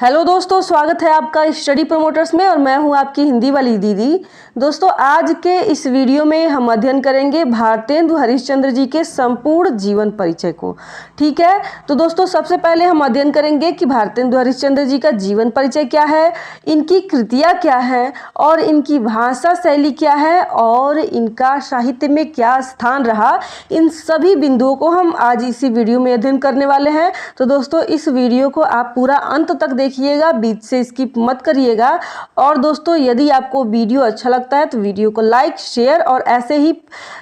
Hello दोस्तों, स्वागत है आपका स्टडी प्रमोटर्स में और मैं हूं आपकी हिंदी वाली दीदी। दोस्तों, आज के इस वीडियो में हम अध्ययन करेंगे भारतेंदु हरिश्चंद्र जी के संपूर्ण जीवन परिचय को। ठीक है, तो दोस्तों सबसे पहले हम अध्ययन करेंगे कि भारतेंदु हरिश्चंद्र जी का जीवन परिचय क्या है, इनकी कृतियाँ क्या हैं और इनकी भाषा शैली क्या है और इनका साहित्य में क्या स्थान रहा। इन सभी बिंदुओं को हम आज इसी वीडियो में अध्ययन करने वाले हैं। तो दोस्तों इस वीडियो को आप पूरा अंत तक देखिएगा, बीच से स्किप मत करिएगा। और दोस्तों यदि आपको वीडियो अच्छा लगता है तो वीडियो को लाइक, शेयर और ऐसे ही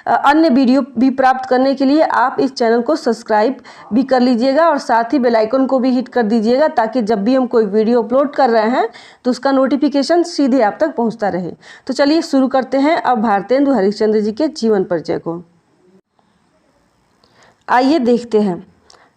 अन्य वीडियो भी प्राप्त करने के लिए आप इस चैनल को सब्सक्राइब भी कर लीजिएगा और साथ ही बेल आइकन को भी हिट कर दीजिएगा, ताकि जब भी हम कोई वीडियो अपलोड कर रहे हैं तो उसका नोटिफिकेशन सीधे आप तक पहुंचता रहे। तो चलिए शुरू करते हैं अब भारतेंदु हरिश्चंद्र जी के जीवन परिचय को। आइए देखते हैं।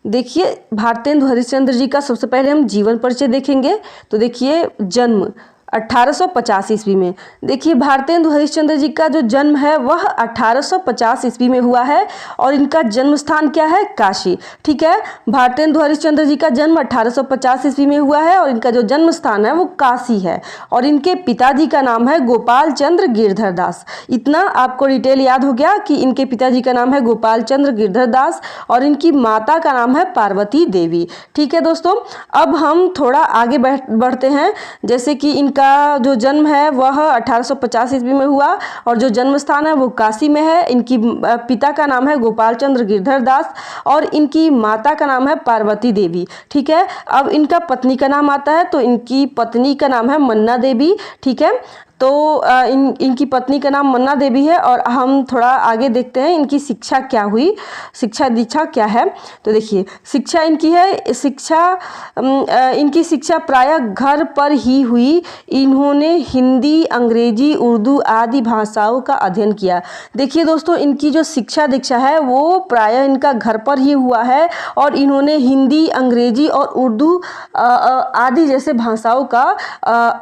देखिए, भारतेंदु हरिश्चंद्र जी का सबसे पहले हम जीवन परिचय देखेंगे। तो देखिए, जन्म 1850 ईस्वी में। देखिए, भारतेंदु हरिश्चंद्र जी का जो जन्म है वह 1850 ईस्वी में हुआ है और इनका जन्म स्थान क्या है? काशी। ठीक है, भारतेंदु हरिश्चंद्र जी का जन्म 1850 ईस्वी में हुआ है और इनका जो जन्म स्थान है वो काशी है। और इनके पिताजी का नाम है गोपाल चंद्र गिरधर दास। इतना आपको डिटेल याद हो गया कि इनके पिताजी का नाम है गोपाल चंद्र गिरधर दास और इनकी माता का नाम है पार्वती देवी। ठीक है दोस्तों, अब हम थोड़ा आगे बढ़ते हैं। जैसे कि इनका जो जन्म है वह 1850 ईस्वी में हुआ और जो जन्म स्थान है वो काशी में है। इनकी पिता का नाम है गोपाल चंद्र गिरधर दास और इनकी माता का नाम है पार्वती देवी। ठीक है, अब इनका पत्नी का नाम आता है, तो इनकी पत्नी का नाम है मन्ना देवी। ठीक है, तो इनकी पत्नी का नाम मन्ना देवी है। और हम थोड़ा आगे देखते हैं इनकी शिक्षा क्या हुई, शिक्षा दीक्षा क्या है। तो देखिए, शिक्षा इनकी है, इनकी शिक्षा प्रायः घर पर ही हुई। इन्होंने हिंदी, अंग्रेजी, उर्दू आदि भाषाओं का अध्ययन किया। देखिए दोस्तों, इनकी जो शिक्षा दीक्षा है वो प्रायः इनका घर पर ही हुआ है और इन्होंने हिंदी, अंग्रेजी और उर्दू आदि जैसे भाषाओं का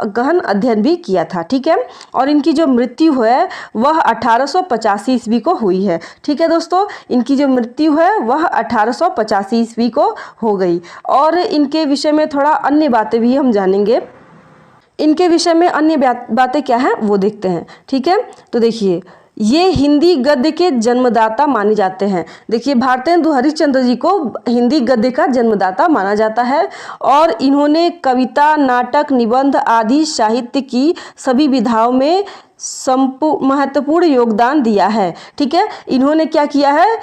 गहन अध्ययन भी किया था। ठीक है, और इनकी जो मृत्यु है वह 1885 ईस्वी को हुई है। ठीक है दोस्तों, इनकी जो मृत्यु है वह 1885 ईस्वी को हो गई। और इनके विषय में थोड़ा अन्य बातें भी हम जानेंगे। इनके विषय में अन्य बातें क्या हैं वो देखते हैं। ठीक है, तो देखिए, ये हिंदी गद्य के जन्मदाता माने जाते हैं। देखिए, भारतेंदु हरिश्चंद्र जी को हिंदी गद्य का जन्मदाता माना जाता है और इन्होंने कविता, नाटक, निबंध आदि साहित्य की सभी विधाओं में महत्वपूर्ण योगदान दिया है। ठीक है, इन्होंने क्या किया है?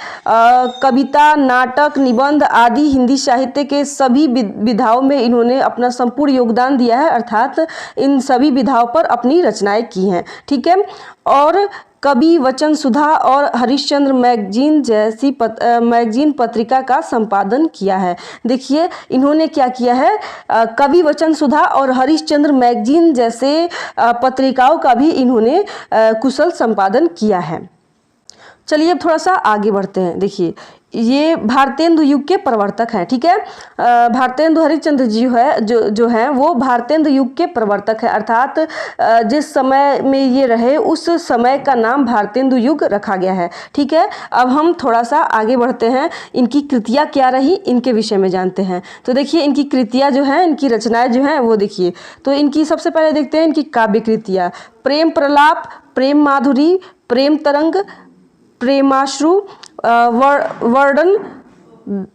कविता, नाटक, निबंध आदि हिंदी साहित्य के सभी विधाओं में इन्होंने अपना संपूर्ण योगदान दिया है, अर्थात इन सभी विधाओं पर अपनी रचनाएं की हैं। ठीक है, और कवि, वचन सुधा और हरिश्चंद्र मैगजीन जैसी मैगजीन पत्रिका का संपादन किया है। देखिए, इन्होंने क्या किया है? कवि, वचन सुधा और हरिश्चंद्र मैगजीन जैसे पत्रिकाओं का भी इन्होंने कुशल संपादन किया है। चलिए अब थोड़ा सा आगे बढ़ते हैं। देखिए, ये भारतेंदु युग के प्रवर्तक हैं। ठीक है, भारतेंदु हरिश्चंद्र जी है जो हैं वो भारतेंदु युग के प्रवर्तक है, अर्थात जिस समय में ये रहे उस समय का नाम भारतेंदु युग रखा गया है। ठीक है, अब हम थोड़ा सा आगे बढ़ते हैं। इनकी कृतियाँ क्या रही इनके विषय में जानते हैं। तो देखिए, इनकी कृतियाँ जो हैं, इनकी रचनाएं जो हैं वो देखिए। तो इनकी सबसे पहले देखते हैं इनकी काव्य कृतियाँ। प्रेम प्रलाप, प्रेम माधुरी, प्रेम तरंग, प्रेमाश्रु, वर्णन,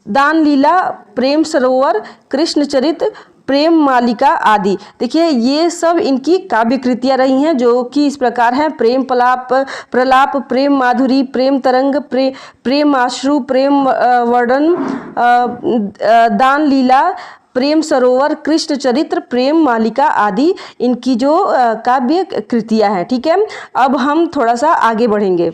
दान लीला, प्रेम सरोवर, कृष्ण चरित्र, प्रेम मालिका आदि। देखिए, ये सब इनकी काव्य कृतियाँ रही हैं, जो कि इस प्रकार हैं। प्रेम प्रलाप, प्रेम माधुरी, प्रेम तरंग, प्रेम आश्रु, प्रेम वर्णन, दान लीला, प्रेम सरोवर, कृष्ण चरित्र, प्रेम मालिका आदि इनकी जो काव्य कृतियाँ हैं। ठीक है, अब हम थोड़ा सा आगे बढ़ेंगे।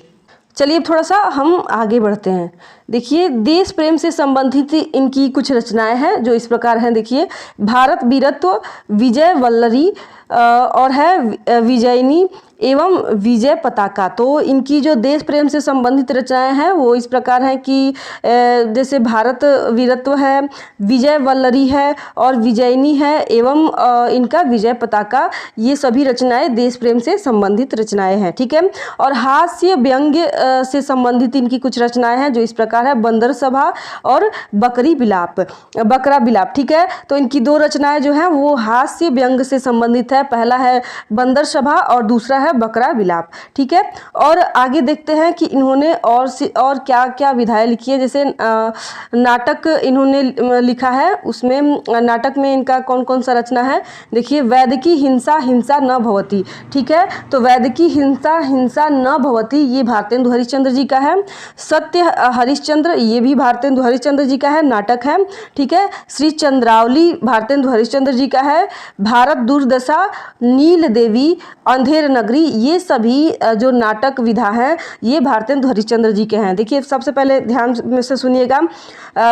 चलिए अब थोड़ा सा हम आगे बढ़ते हैं। देखिए, देश प्रेम से संबंधित इनकी कुछ रचनाएं हैं जो इस प्रकार हैं। देखिए, भारत वीरत्व, विजय वल्लरी और है विजयनी एवं विजय पताका। तो इनकी जो देश प्रेम से संबंधित रचनाएं हैं वो इस प्रकार हैं कि जैसे भारत वीरत्व है, विजय वल्लरी है और विजयनी है एवं इनका विजय पताका। ये सभी रचनाएं देश प्रेम से संबंधित रचनाएं हैं। ठीक है, और हास्य व्यंग्य से संबंधित इनकी कुछ रचनाएं हैं जो इस प्रकार प्रकार है बंदर सभा और बकरा बिलाप। ठीक है, तो इनकी दो रचनाएं जो हैं वो हास्य व्यंग से संबंधित है। पहला है बंदर सभा और दूसरा है बकरा बिलाप। ठीक है, और आगे देखते हैं कि इन्होंने और क्या क्या विधाएं लिखी है। जैसे नाटक इन्होंने लिखा है, उसमें नाटक में इनका कौन कौन सा रचना है देखिए। वैदिकी हिंसा हिंसा न भवति। ठीक है, तो वैदिकी हिंसा हिंसा न भवति ये भारतेंदु हरिश्चंद्र जी का है। सत्य हरिश्चंद्र ये भी भारतेंदु हरिश्चंद्र जी का है, नाटक है। ठीक है, श्री चंद्रावली भारतेंदु हरिश्चंद्र जी का है। भारत दुर्दशा, नील देवी, अंधेर नगरी ये सभी जो नाटक विधा है ये भारतेंदु हरिश्चंद्र जी के हैं। देखिए सबसे पहले ध्यान में से सुनिएगा,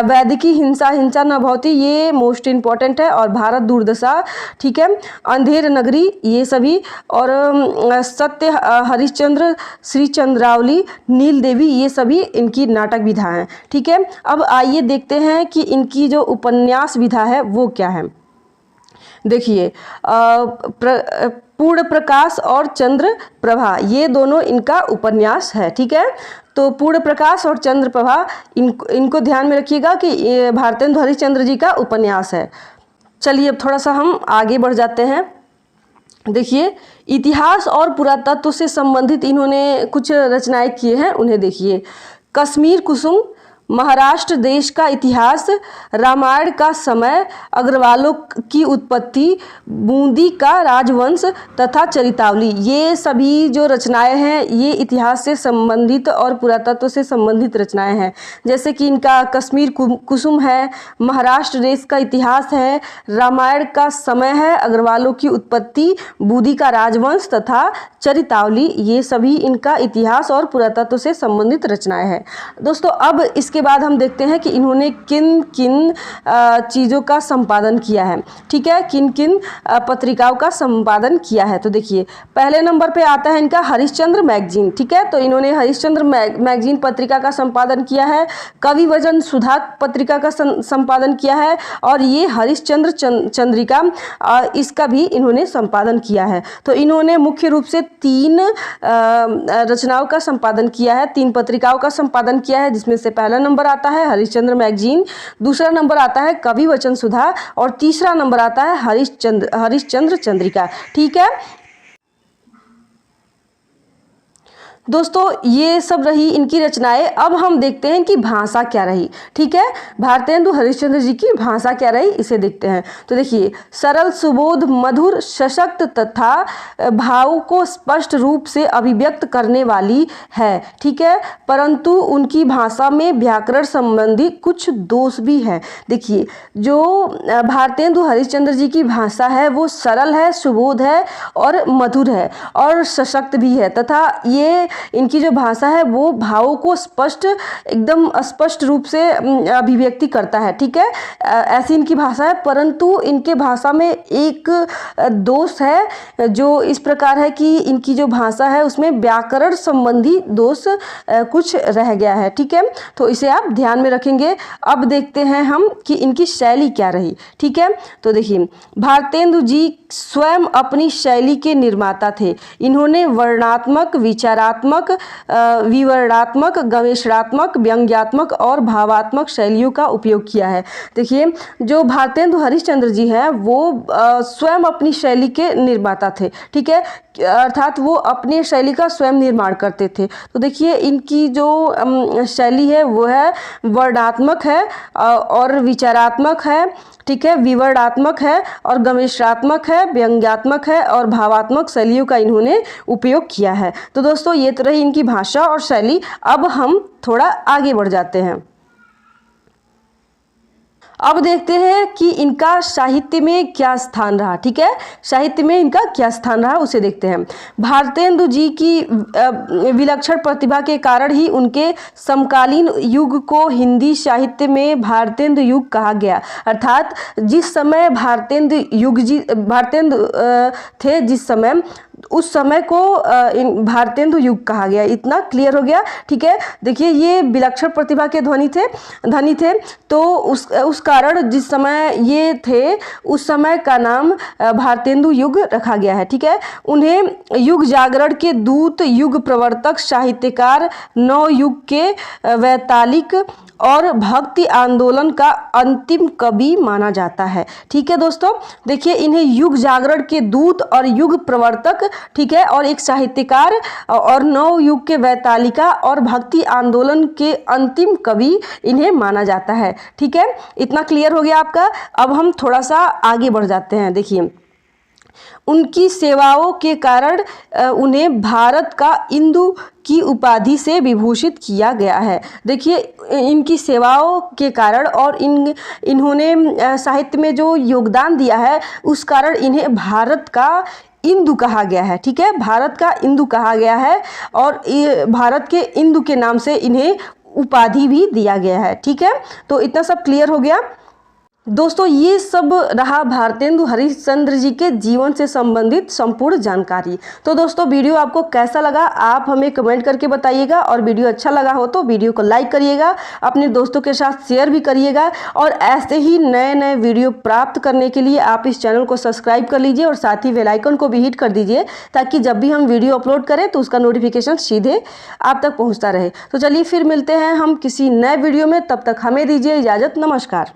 वैदिकी हिंसा हिंसा न भवति ये मोस्ट इंपॉर्टेंट है, और भारत दुर्दशा, ठीक है, अंधेर नगरी ये सभी, और सत्य हरिश्चंद्र, श्री चंद्रावली, नील देवी ये सभी इनकी नाटक विधा हैं। ठीक है, अब आइए देखते हैं कि इनकी जो उपन्यास विधा है वो क्या है। देखिए पूर्ण प्रकाश और चंद्र प्रभा ये दोनों इनका उपन्यास है। ठीक है, तो पूर्ण प्रकाश और चंद्र प्रभा इनको ध्यान में रखिएगा कि ये भारतेंदु हरिश्चंद्र जी का उपन्यास है। चलिए अब थोड़ा सा हम आगे बढ़ जाते हैं। देखिए इतिहास और पुरातत्व से संबंधित इन्होंने कुछ रचनाएं किए हैं, उन्हें देखिए। कश्मीर कुसुम, महाराष्ट्र देश का इतिहास, रामायण का समय, अग्रवालों की उत्पत्ति, बूंदी का राजवंश तथा चरितावली ये सभी जो रचनाएं हैं ये इतिहास से संबंधित और पुरातत्व से संबंधित रचनाएं हैं। जैसे कि इनका कश्मीर कुसुम है, महाराष्ट्र देश का इतिहास है, रामायण का समय है, अग्रवालों की उत्पत्ति, बूंदी का राजवंश तथा चरितावली ये सभी इनका इतिहास और पुरातत्व से संबंधित रचनाएं हैं। दोस्तों अब इसके बाद हम देखते हैं कि इन्होंने किन किन चीज़ों का संपादन किया है। ठीक है, किन किन पत्रिकाओं का संपादन किया है। तो देखिए पहले नंबर पे आता है इनका हरिश्चंद्र मैगजीन। ठीक है, तो इन्होंने हरिश्चंद्र मैगजीन पत्रिका का संपादन किया है। कवि वचन सुधा पत्रिका का संपादन किया है, और ये हरिश्चंद्र चंद्रिका इसका भी इन्होंने संपादन किया है। तो इन्होंने मुख्य रूप से 3 रचनाओं का संपादन किया है, 3 पत्रिकाओं का संपादन किया है, जिसमें से पहला नंबर आता है हरिश्चंद्र मैगजीन, दूसरा नंबर आता है कवि वचन सुधा, और तीसरा नंबर आता है हरिश्चंद्र चंद्रिका। ठीक है दोस्तों, ये सब रही इनकी रचनाएं। अब हम देखते हैं कि भाषा क्या रही। ठीक है, भारतेंदु हरिश्चंद्र जी की भाषा क्या रही इसे देखते हैं। तो देखिए सरल, सुबोध, मधुर, सशक्त तथा भाव को स्पष्ट रूप से अभिव्यक्त करने वाली है। ठीक है, परंतु उनकी भाषा में व्याकरण संबंधी कुछ दोष भी हैं। देखिए जो भारतेंदु हरिश्चंद्र जी की भाषा है वो सरल है, सुबोध है और मधुर है और सशक्त भी है, तथा ये इनकी जो भाषा है वो भावों को एकदम स्पष्ट रूप से अभिव्यक्ति करता है। ठीक है, ऐसी इनकी भाषा है, परंतु इनके भाषा में एक दोष है जो इस प्रकार है कि इनकी जो भाषा है उसमें व्याकरण संबंधी दोष कुछ रह गया है। ठीक है, तो इसे आप ध्यान में रखेंगे। अब देखते हैं हम कि इनकी शैली क्या रही। ठीक है, तो देखिए भारतेंदु जी स्वयं अपनी शैली के निर्माता थे। इन्होंने वर्णात्मक, विचारात्मक, विवरणात्मक, गवेषणात्मक, व्यंग्यात्मक और भावात्मक शैलियों का उपयोग किया है। देखिए जो भारतेंदु हरिश्चंद्र जी हैं वो स्वयं अपनी शैली के निर्माता थे। ठीक है, अर्थात वो अपने शैली का स्वयं निर्माण करते थे। तो देखिए इनकी जो शैली है वो है वर्णात्मक है और विचारात्मक है। ठीक है, विवरणात्मक है और गवेषणात्मक है, व्यंग्यात्मक है और भावात्मक शैलियों का इन्होंने उपयोग किया है। तो दोस्तों ये तो रही इनकी भाषा और शैली। अब हम थोड़ा आगे बढ़ जाते हैं। अब देखते हैं कि इनका साहित्य में क्या स्थान रहा। ठीक है, साहित्य में इनका क्या स्थान रहा उसे देखते हैं। भारतेंदु जी की विलक्षण प्रतिभा के कारण ही उनके समकालीन युग को हिंदी साहित्य में भारतेंदु युग कहा गया। अर्थात जिस समय भारतेंदु थे, जिस समय उस समय को भारतेंदु युग कहा गया। इतना क्लियर हो गया, ठीक है। देखिए ये विलक्षण प्रतिभा के धनी थे, तो उस कारण जिस समय ये थे उस समय का नाम भारतेंदु युग रखा गया है, ठीक है। उन्हें युग जागरण के दूत, युग प्रवर्तक, साहित्यकार, नव युग के वैतालिक और भक्ति आंदोलन का अंतिम कवि माना जाता है, ठीक है दोस्तों। देखिए इन्हें युग जागरण के दूत और युग प्रवर्तक, ठीक है, और एक साहित्यकार और नव युग के वैतालिका और भक्ति आंदोलन के अंतिम कवि इन्हें माना जाता है, ठीक है। इतना क्लियर हो गया आपका। अब हम थोड़ा सा आगे बढ़ जाते हैं। देखिए उनकी सेवाओं के कारण उन्हें भारत का इंदु की उपाधि से विभूषित किया गया है। देखिए इनकी सेवाओं के कारण और इन्होंने साहित्य में जो योगदान दिया है उस कारण इन्हें भारत का इंदु कहा गया है, ठीक है। भारत का इंदु कहा गया है और भारत के इंदु के नाम से इन्हें उपाधि भी दिया गया है, ठीक है। तो इतना सब क्लियर हो गया दोस्तों। ये सब रहा भारतेंदु हरिश्चंद्र जी के जीवन से संबंधित संपूर्ण जानकारी। तो दोस्तों वीडियो आपको कैसा लगा आप हमें कमेंट करके बताइएगा, और वीडियो अच्छा लगा हो तो वीडियो को लाइक करिएगा, अपने दोस्तों के साथ शेयर भी करिएगा, और ऐसे ही नए नए वीडियो प्राप्त करने के लिए आप इस चैनल को सब्सक्राइब कर लीजिए और साथ ही बेल आइकन को भी हिट कर दीजिए, ताकि जब भी हम वीडियो अपलोड करें तो उसका नोटिफिकेशन सीधे आप तक पहुँचता रहे। तो चलिए फिर मिलते हैं हम किसी नए वीडियो में, तब तक हमें दीजिए इजाज़त। नमस्कार।